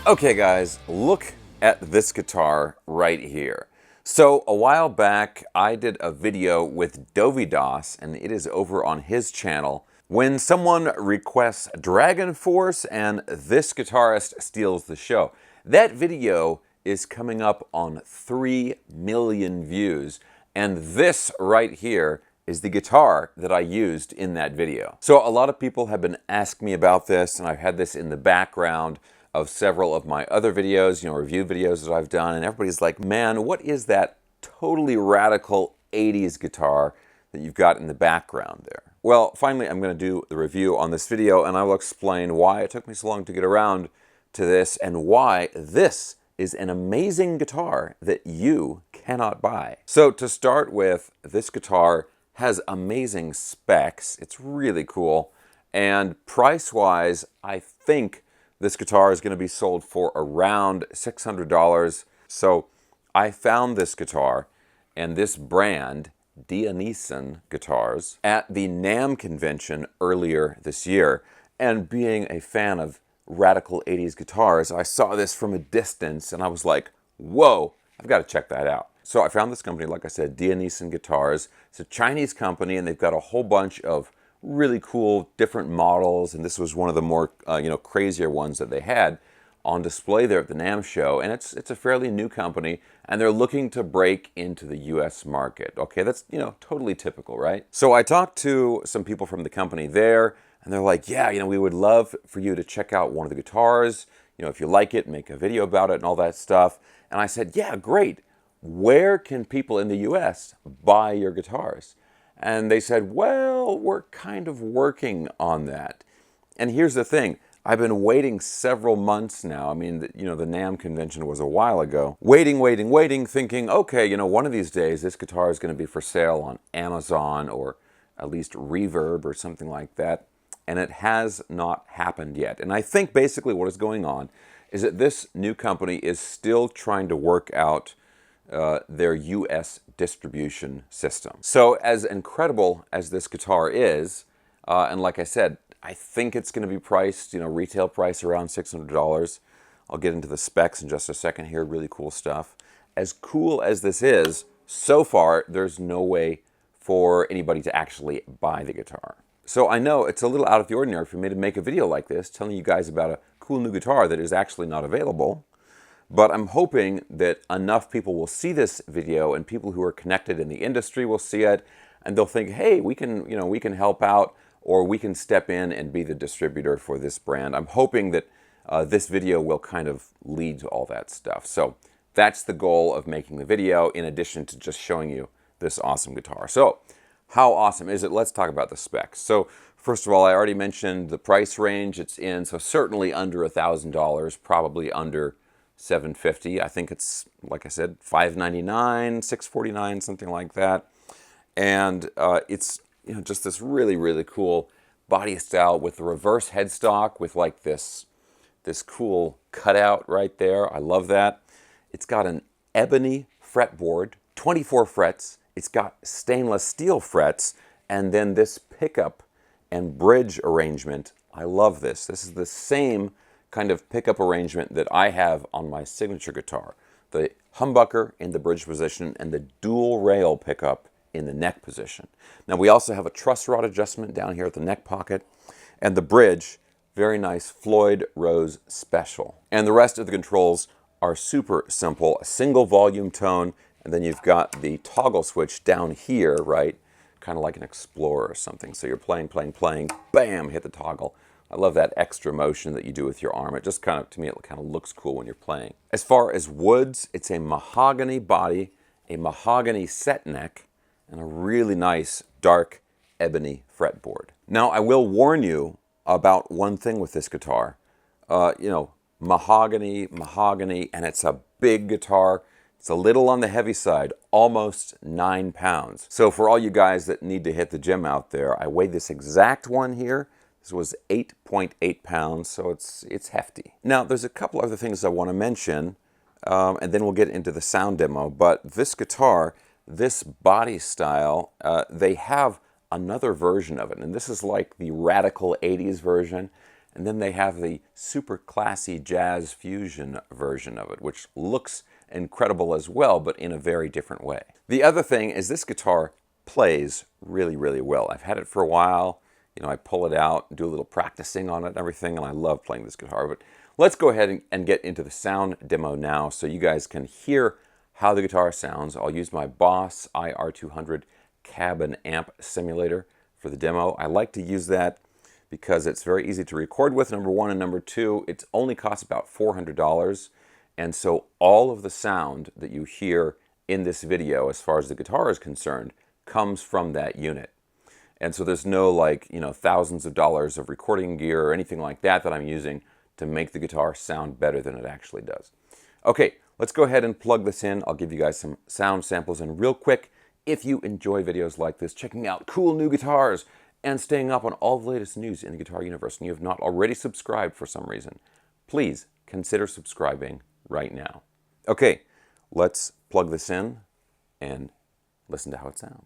Okay guys, look at this guitar right here. So a while back I did a video with Dovidas, and it is over on his channel, when someone requests Dragon Force and this guitarist steals the show. That video is coming up on 3 million views, and this right here is the guitar that I used in that video. So a lot of people have been asking me about this, and I've had this in the background of several of my other videos, review videos that I've done, and everybody's like, man, what is that totally radical 80s guitar that you've got in the background there? Well, finally I'm going to do the review on this video, and I will explain why it took me so long to get around to this and why this is an amazing guitar that you cannot buy. So to start with, this guitar has amazing specs. It's really cool, and price-wise, I think this guitar is going to be sold for around $600. So I found this guitar and this brand, Dionysian Guitars, at the NAMM convention earlier this year. And being a fan of radical 80s guitars, I saw this from a distance and I was like, whoa, I've got to check that out. So I found this company, like I said, Dionysian Guitars. It's a Chinese company, and they've got a whole bunch of really cool different models, and this was one of the more crazier ones that they had on display there at the NAMM show. And it's a fairly new company, and they're looking to break into the US market. Okay, that's totally typical, right? So I talked to some people from the company there, and they're like, yeah, we would love for you to check out one of the guitars, if you like it, make a video about it and all that stuff. And I said, yeah, great. Where can people in the US buy your guitars? And they said, well, we're kind of working on that. And here's the thing. I've been waiting several months now. I mean, the NAMM convention was a while ago. Waiting, thinking, okay, one of these days this guitar is going to be for sale on Amazon or at least Reverb or something like that. And it has not happened yet. And I think basically what is going on is that this new company is still trying to work out their US distribution system. So as incredible as this guitar is, and like I said, I think it's going to be priced, retail price around $600. I'll get into the specs in just a second here, really cool stuff. As cool as this is, so far, there's no way for anybody to actually buy the guitar. So I know it's a little out of the ordinary for me to make a video like this, telling you guys about a cool new guitar that is actually not available. But I'm hoping that enough people will see this video, and people who are connected in the industry will see it, and they'll think, hey, we can help out, or we can step in and be the distributor for this brand. I'm hoping that this video will kind of lead to all that stuff. So that's the goal of making the video, in addition to just showing you this awesome guitar. So how awesome is it? Let's talk about the specs. So first of all, I already mentioned the price range it's in, so certainly under $1,000, probably under $750. I think it's, like I said, $599, $649, something like that. And it's just this really, really cool body style with the reverse headstock with like this cool cutout right there. I love that. It's got an ebony fretboard, 24 frets. It's got stainless steel frets, and then this pickup and bridge arrangement. I love this. This is the same kind of pickup arrangement that I have on my signature guitar. The humbucker in the bridge position and the dual rail pickup in the neck position. Now we also have a truss rod adjustment down here at the neck pocket, and the bridge, very nice Floyd Rose Special. And the rest of the controls are super simple. A single volume tone, and then you've got the toggle switch down here, right? Kind of like an Explorer or something. So you're playing, bam, hit the toggle. I love that extra motion that you do with your arm. It just to me, it kind of looks cool when you're playing. As far as woods, it's a mahogany body, a mahogany set neck, and a really nice dark ebony fretboard. Now, I will warn you about one thing with this guitar. Mahogany, and it's a big guitar. It's a little on the heavy side, almost 9 pounds. So for all you guys that need to hit the gym out there, I weighed this exact one here. This was 8.8 pounds, so it's hefty. Now, there's a couple other things I want to mention, and then we'll get into the sound demo. But this guitar, this body style, they have another version of it, and this is like the radical 80s version. and then they have the super classy jazz fusion version of it, which looks incredible as well, but in a very different way. The other thing is this guitar plays really, really well. I've had it for a while. You know, I pull it out, do a little practicing on it and everything, and I love playing this guitar. But let's go ahead and get into the sound demo now so you guys can hear how the guitar sounds. I'll use my Boss IR200 cabin amp simulator for the demo. I like to use that because it's very easy to record with, number one, and number two, it only costs about $400. And so all of the sound that you hear in this video, as far as the guitar is concerned, comes from that unit. And so there's no, like, you know, thousands of dollars of recording gear or anything like that that I'm using to make the guitar sound better than it actually does. Okay, let's go ahead and plug this in. I'll give you guys some sound samples. And real quick, if you enjoy videos like this, checking out cool new guitars, and staying up on all the latest news in the guitar universe, and you have not already subscribed for some reason, please consider subscribing right now. Okay, let's plug this in and listen to how it sounds.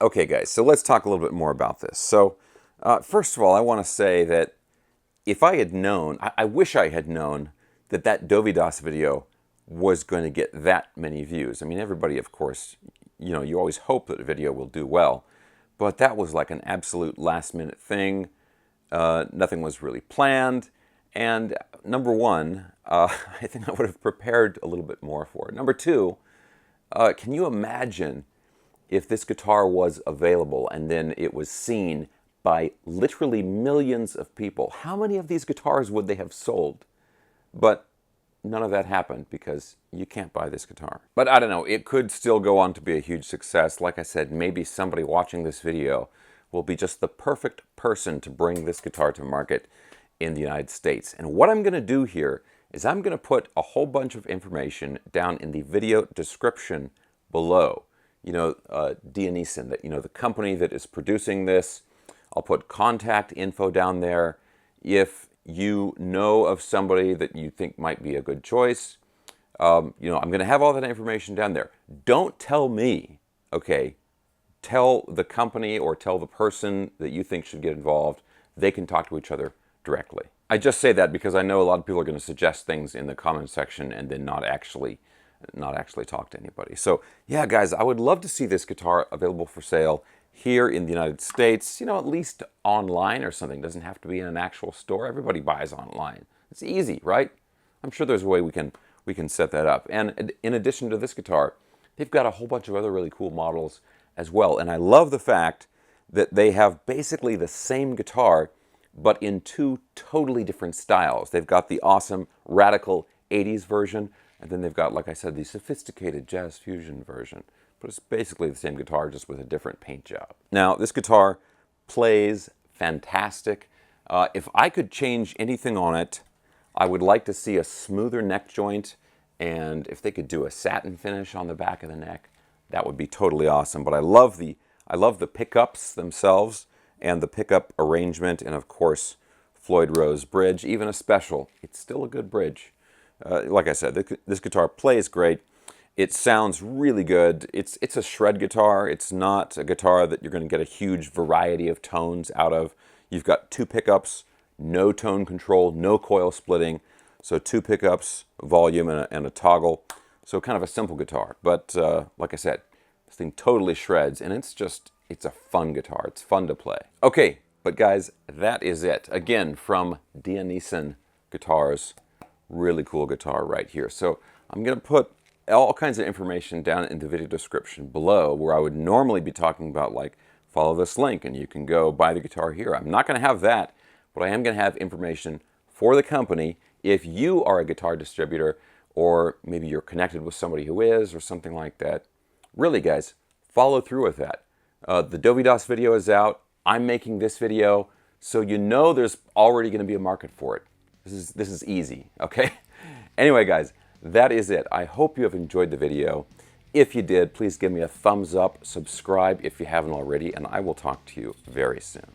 Okay, guys, so let's talk a little bit more about this. So, first of all, I want to say that if I had known, I wish I had known that that Dovidas video was going to get that many views. I mean, everybody, of course, you always hope that a video will do well, but that was like an absolute last-minute thing. Nothing was really planned, and number one, I think I would have prepared a little bit more for it. Number two, can you imagine if this guitar was available and then it was seen by literally millions of people? How many of these guitars would they have sold? But none of that happened because you can't buy this guitar. But I don't know, it could still go on to be a huge success. Like I said, maybe somebody watching this video will be just the perfect person to bring this guitar to market in the United States. And what I'm going to do here is I'm going to put a whole bunch of information down in the video description below. Dionysian, the company that is producing this. I'll put contact info down there. If you know of somebody that you think might be a good choice, I'm going to have all that information down there. Don't tell me, okay? Tell the company or tell the person that you think should get involved. They can talk to each other directly. I just say that because I know a lot of people are going to suggest things in the comment section and then not actually talk to anybody. So yeah, guys, I would love to see this guitar available for sale here in the United States, at least online or something. It doesn't have to be in an actual store. Everybody buys online. It's easy, right? I'm sure there's a way we can set that up. And in addition to this guitar, they've got a whole bunch of other really cool models as well. And I love the fact that they have basically the same guitar, but in two totally different styles. They've got the awesome radical 80s version, and then they've got, like I said, the sophisticated jazz fusion version. But it's basically the same guitar, just with a different paint job. Now, this guitar plays fantastic. If I could change anything on it, I would like to see a smoother neck joint, and if they could do a satin finish on the back of the neck, that would be totally awesome. But I love the pickups themselves and the pickup arrangement, and of course, Floyd Rose bridge, even a special. It's still a good bridge. Like I said, this guitar plays great. It sounds really good. It's a shred guitar. It's not a guitar that you're going to get a huge variety of tones out of. You've got two pickups, no tone control, no coil splitting. So two pickups, volume, and a toggle. So kind of a simple guitar. But like I said, this thing totally shreds, and it's a fun guitar. It's fun to play. Okay, but guys, that is it. Again, from Dionysian Guitars. Really cool guitar right here. So I'm going to put all kinds of information down in the video description below, where I would normally be talking about, like, follow this link and you can go buy the guitar here. I'm not going to have that, but I am going to have information for the company if you are a guitar distributor, or maybe you're connected with somebody who is, or something like that. Really, guys, follow through with that. The Dovidas video is out. I'm making this video, so there's already going to be a market for it. This is easy, okay? Anyway, guys, that is it. I hope you have enjoyed the video. If you did, please give me a thumbs up, subscribe if you haven't already, and I will talk to you very soon.